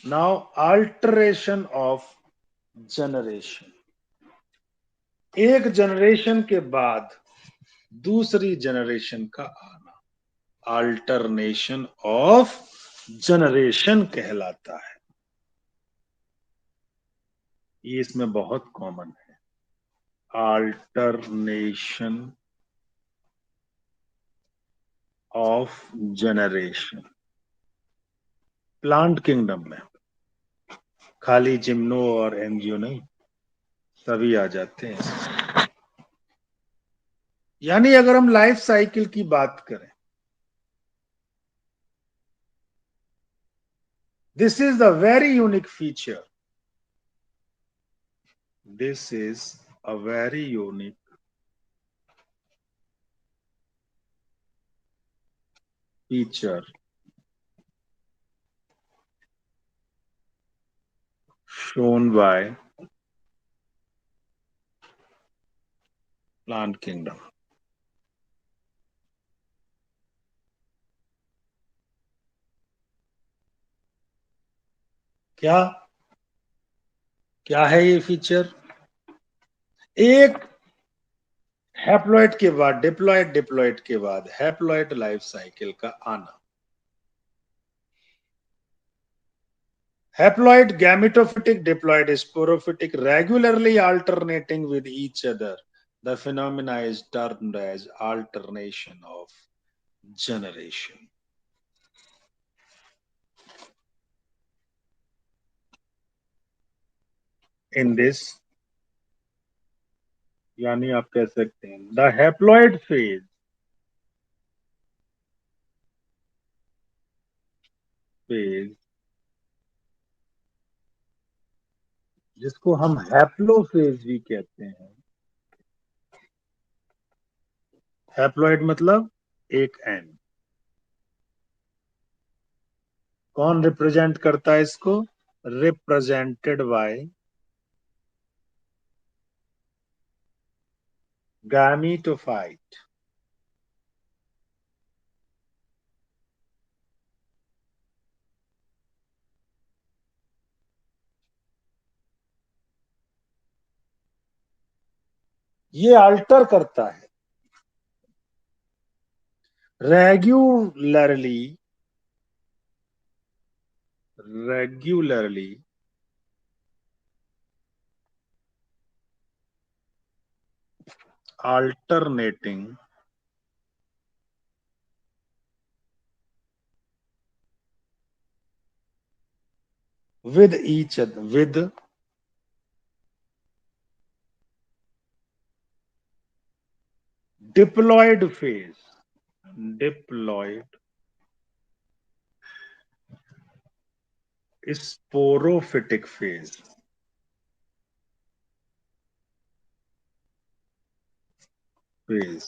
Now alteration of generation, एक generation के बाद दूसरी जनरेशन का आना अल्टरनेशन ऑफ जनरेशन कहलाता है। ये इसमें बहुत कॉमन है, alternation of generation. Plant kingdom में खाली जिम्नो और एंजियो नहीं, सभी आ जाते हैं। यानी अगर हम लाइफ साइकिल की बात करें, this is the very unique feature, this is a very unique feature shown by plant kingdom। क्या क्या है ये फीचर? एक हैप्लॉइड के बाद डिप्लॉइड, डिप्लॉइड के बाद हैप्लॉइड लाइफ साइकिल का आना। Haploid gametophytic, diploid sporophytic, regularly alternating with each other. The phenomena is termed as alternation of generation. In this, यानी आप कह सकते हैं द हैप्लॉइड फेज, जिसको हम हैप्लोफेज भी कहते हैं। हैप्लॉइड मतलब एक एन। कौन रिप्रेजेंट करता है इसको? Represented by gametophyte. ये अल्टर करता है regularly, regularly alternating with each other, with diploid phase, diploid sporophytic phase, phase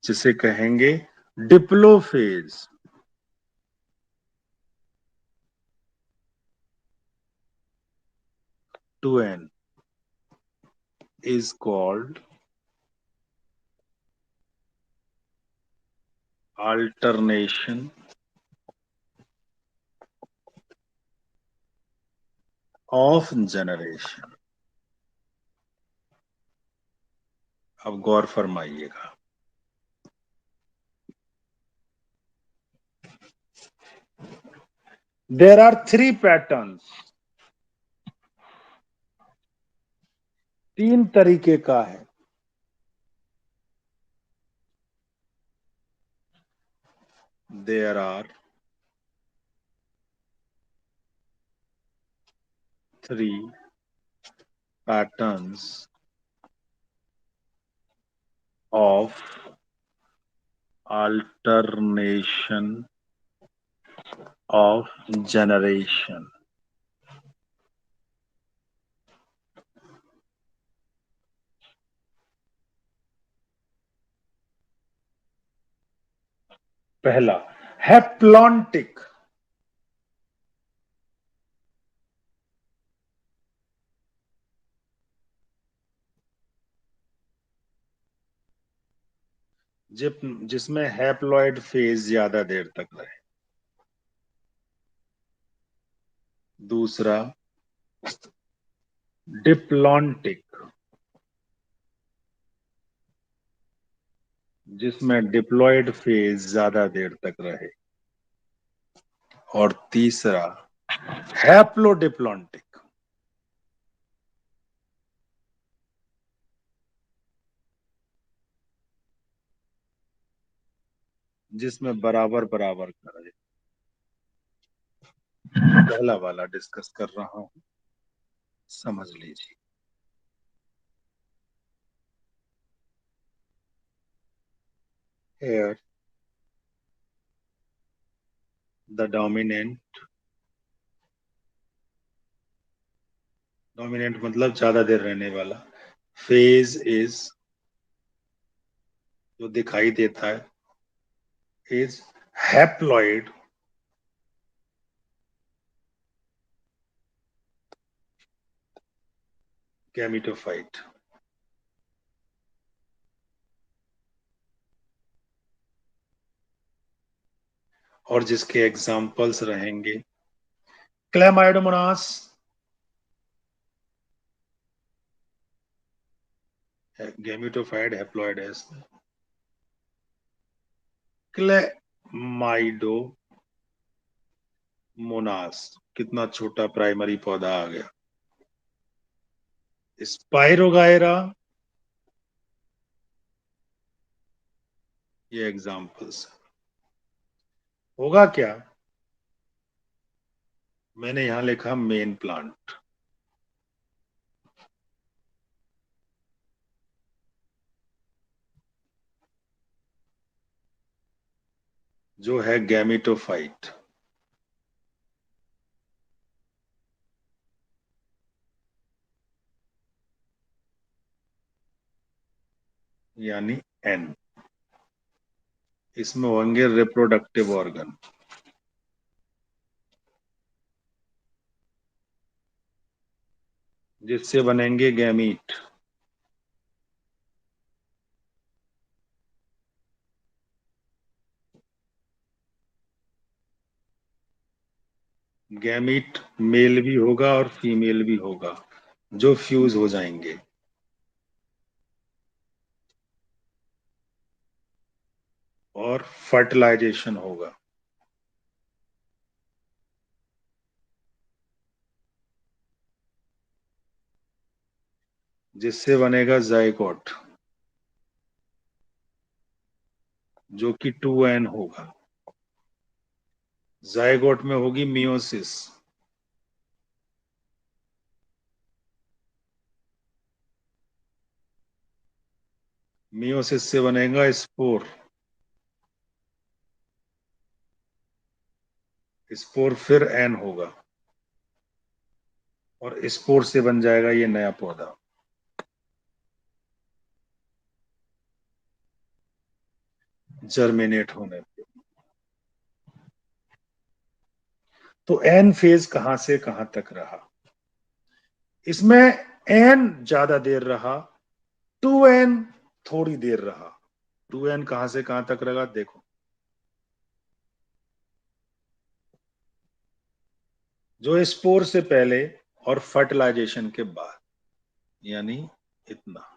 जिसे कहेंगे diplophase. Two n is called alternation of generation। अब गौर फरमाइएगा, देर आर थ्री पैटर्न्स, तीन तरीके का है। There are three patterns of alternation of generation। पहला हैप्लॉन्टिक, जिसमें हैप्लॉइड फेज ज्यादा देर तक रहे। दूसरा डिप्लॉन्टिक, जिसमें डिप्लॉयड फेज ज्यादा देर तक रहे। और तीसरा हैप्लोडिप्लॉन्टिक, जिसमें बराबर बराबर का रहे। पहला वाला डिस्कस कर रहा हूं, समझ लीजिए। Here the डोमिनेंट मतलब ज्यादा देर रहने वाला फेज इज, जो दिखाई देता है, इज हैप्लॉइड गैमेटोफाइट। और जिसके एग्जाम्पल्स रहेंगे क्लेमाइडोमोनास, गैमेटोफाइट हैप्लॉइड है इसमें। क्लेमाइडोमोनास, कितना छोटा प्राइमरी पौधा आ गया। स्पाइरोगायरा, ये एग्जाम्पल्स। होगा क्या, मैंने यहां लिखा मेन प्लांट, जो है गैमेटोफाइट। यानी एन। इसमें होंगे रिप्रोडक्टिव ऑर्गन, जिससे बनेंगे गैमीट। गैमीट मेल भी होगा और फीमेल भी होगा, जो फ्यूज हो जाएंगे। और फर्टिलाइजेशन होगा। जिससे बनेगा जाइगोट, जो कि 2n होगा। जाइगोट में होगी मियोसिस, मियोसिस से बनेगा स्पोर, स्पोर फिर एन होगा, और स्पोर से बन जाएगा ये नया पौधा। जर्मिनेट होने पे। तो एन फेज कहां से कहां तक रहा, इसमें एन ज्यादा देर रहा, 2n थोड़ी देर रहा। 2n कहां से कहां तक रहा देखो, जो स्पोर से पहले और फर्टिलाइजेशन के बाद, यानी इतना।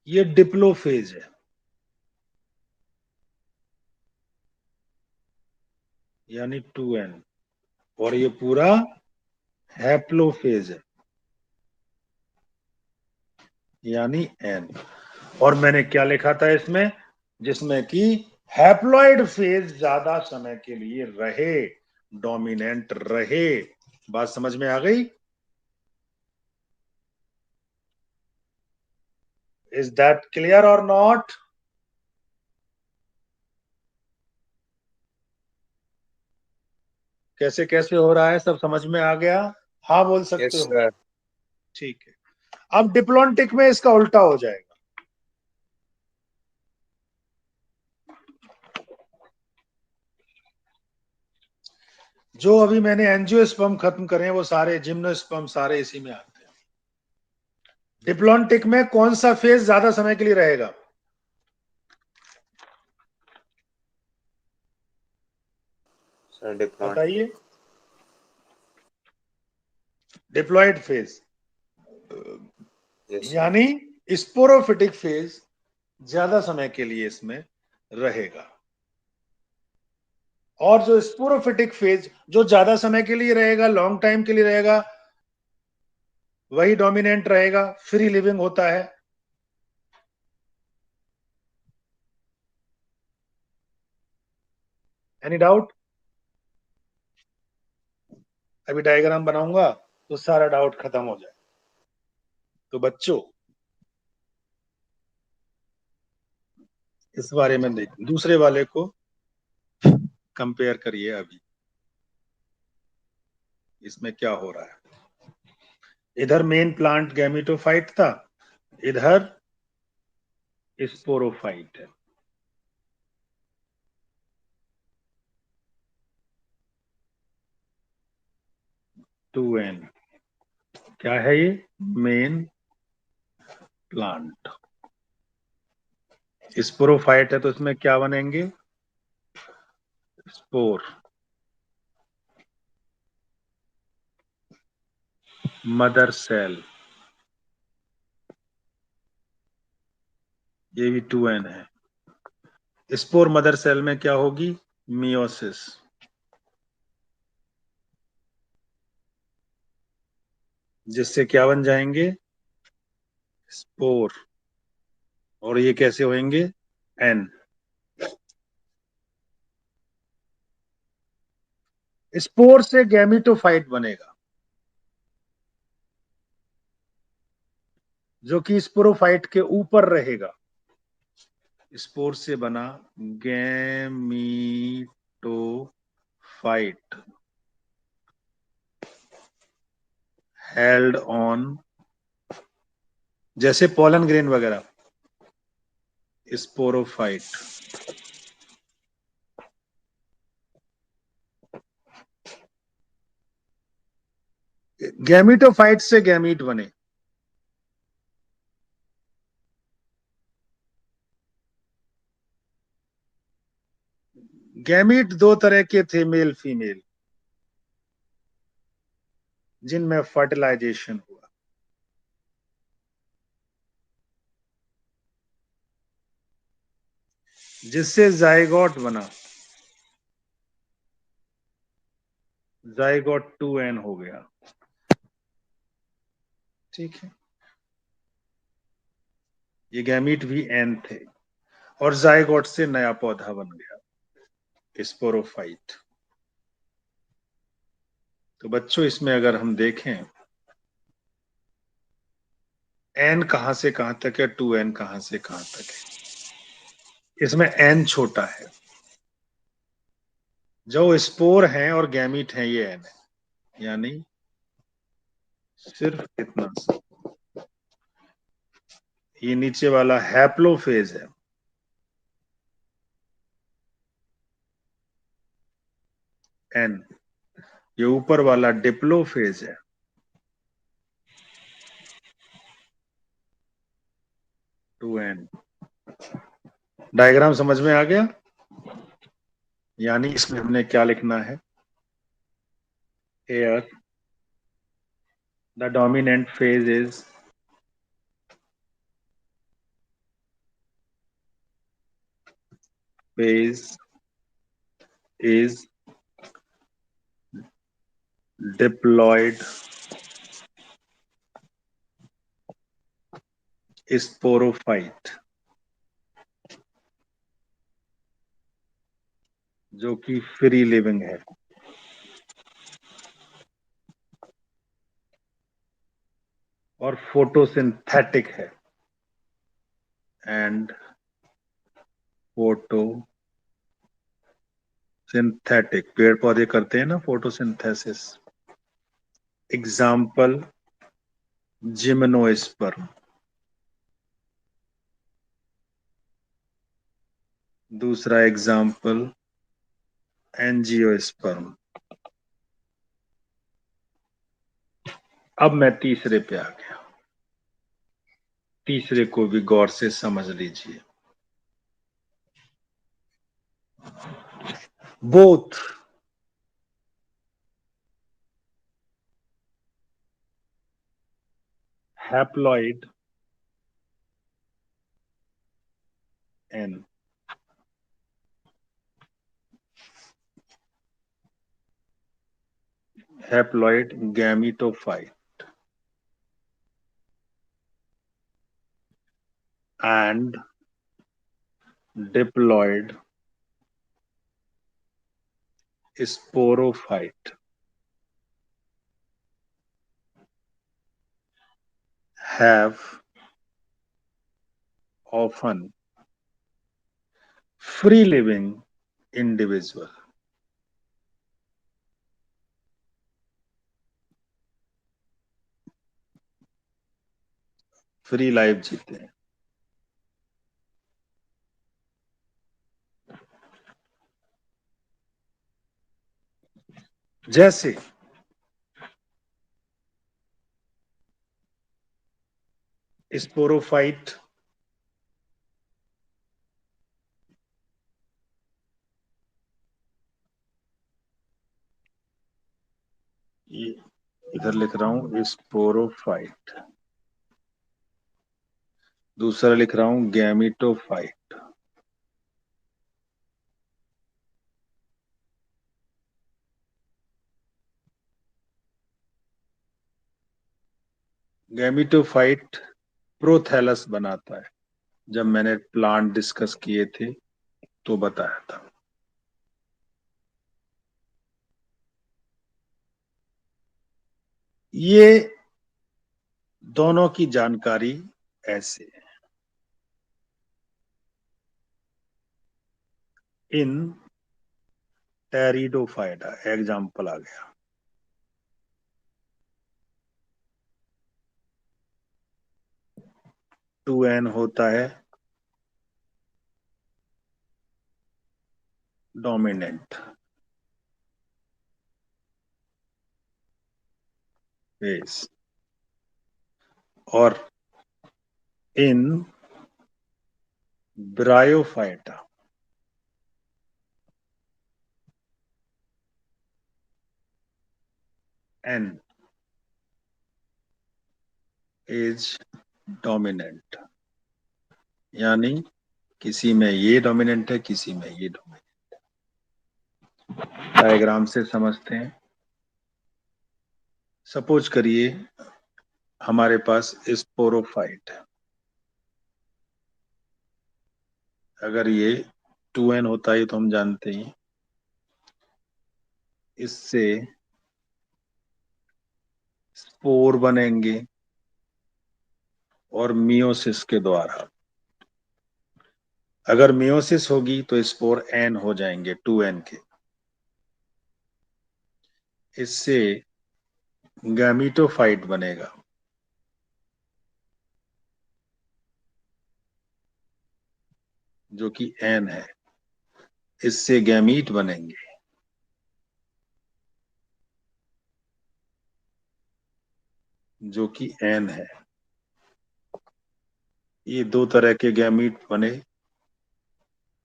ये डिप्लोफेज है, यानी 2n। और ये पूरा हैप्लोफेज है, यानी n। और मैंने क्या लिखा था इसमें, जिसमें कि हैप्लॉइड फेज ज्यादा समय के लिए रहे, डोमिनेंट रहे। बात समझ में आ गई? इज दैट क्लियर और नॉट? कैसे कैसे हो रहा है, सब समझ में आ गया? हाँ बोल सकते यस हो। सर। ठीक है। अब डिप्लॉन्टिक में इसका उल्टा हो जाएगा। जो अभी मैंने एंजियोस्पर्म खत्म करे वो सारे जिम्नोस्पर्म सारे इसी में आते हैं। डिप्लॉन्टिक में कौन सा फेज ज्यादा समय के लिए रहेगा? बताइए। डिप्लॉयड फेज यानी स्पोरोफिटिक फेज ज्यादा समय के लिए इसमें रहेगा, और जो स्पोरोफिटिक फेज जो ज्यादा समय के लिए रहेगा, लॉन्ग टाइम के लिए रहेगा, वही डोमिनेंट रहेगा, फ्री लिविंग होता है। Any doubt? अभी डायग्राम बनाऊंगा तो सारा डाउट खत्म हो जाए। तो बच्चों, इस बारे में देख, दूसरे वाले को कंपेयर करिए। अभी इसमें क्या हो रहा है? इधर मेन प्लांट गैमेटोफाइट था, इधर स्पोरोफाइट है। टू एन क्या है ये? Main plant. स्पोरोफाइट है तो इसमें क्या बनेंगे? स्पोर। मदर सेल, ये भी टू एन है। स्पोर मदर सेल में क्या होगी? मियोसिस। जिससे क्या बन जाएंगे? स्पोर। और ये कैसे होंगे? एन। स्पोर से गैमेटोफाइट बनेगा, जो कि स्पोरोफाइट के ऊपर रहेगा। स्पोर से बना गैमीटोफाइट हेल्ड ऑन, जैसे पोलन ग्रेन वगैरह, स्पोरोफाइट। गैमीटोफाइट से गैमीट बने। गैमीट दो तरह के थे, मेल फीमेल, जिनमें फर्टिलाइजेशन हुआ। जिससे जाइगोट बना, जाइगोट टू एन हो गया। ठीक है, ये गैमीट भी एन थे, और जाइगोट से नया पौधा बन गया, स्पोरोफाइट। तो बच्चों, इसमें अगर हम देखें, एन कहां से कहां तक है, टू एन कहां से कहां तक है? इसमें एन छोटा है, जो स्पोर हैं और गैमीट हैं ये एन है, यानी सिर्फ इतना सा। ये नीचे वाला हैप्लोफेज है, एन। ये ऊपर वाला डिप्लोफेज है, टू एन। डायग्राम समझ में आ गया? यानी इसमें हमने क्या लिखना है? Air the dominant phase is phase is diploid sporophyte, जो कि फ्री लिविंग है, और फोटोसिंथेटिक है। एंड फोटोसिंथेटिक, पेड़ पौधे करते हैं ना फोटोसिंथेसिस। Example gymnosperm. दूसरा एग्जाम्पल एंजियोस्पर्म। अब मैं तीसरे पे आ गया। तीसरे को भी गौर से समझ लीजिए। Both haploid n, haploid gametophyte and diploid sporophyte have often free living individual. Free life जीते हैं। जैसे स्पोरोफाइट, ये इधर लिख रहा हूं स्पोरोफाइट, दूसरा लिख रहा हूं गैमिटोफाइट। गैमिटोफाइट प्रोथैलस बनाता है, जब मैंने प्लांट डिस्कस किए थे तो बताया था। ये दोनों की जानकारी ऐसे है। इन टेरिडोफाइटा एग्जाम्पल आ गया। टू एन होता है डोमिनेंट फेस, और इन ब्रायोफाइटा एन इज डोमिनेंट, यानी किसी में ये डोमिनेंट है, किसी में ये डोमिनेंट। डायग्राम से समझते हैं। सपोज करिए हमारे पास स्पोरोफाइट है। अगर ये 2n होता है तो हम जानते हैं इससे स्पोर बनेंगे और मियोसिस के द्वारा। अगर मियोसिस होगी तो स्पोर n हो जाएंगे 2n के। इससे गैमीटोफाइट बनेगा, जो कि n है। इससे गैमीट बनेंगे, जो कि n है। ये दो तरह के गैमीट बने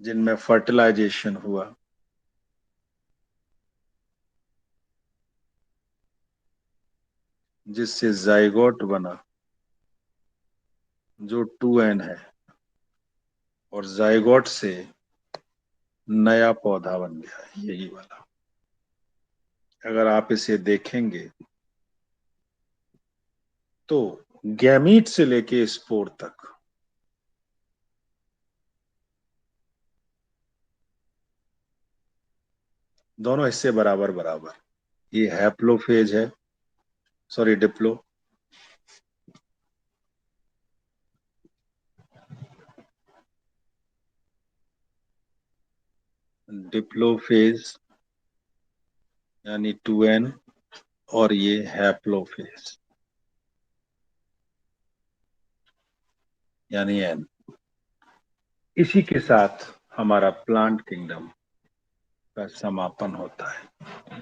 जिनमें फर्टिलाइजेशन हुआ, जिससे जाइगोट बना जो 2n है, और जाइगोट से नया पौधा बन गया यही वाला। अगर आप इसे देखेंगे तो गैमीट से लेके स्पोर तक दोनों हिस्से बराबर बराबर। ये हैप्लोफेज है, सॉरी डिप्लो। डिप्लोफेज यानी 2n, और ये हैप्लोफेज यानी n। इसी के साथ हमारा प्लांट किंगडम का समापन होता है।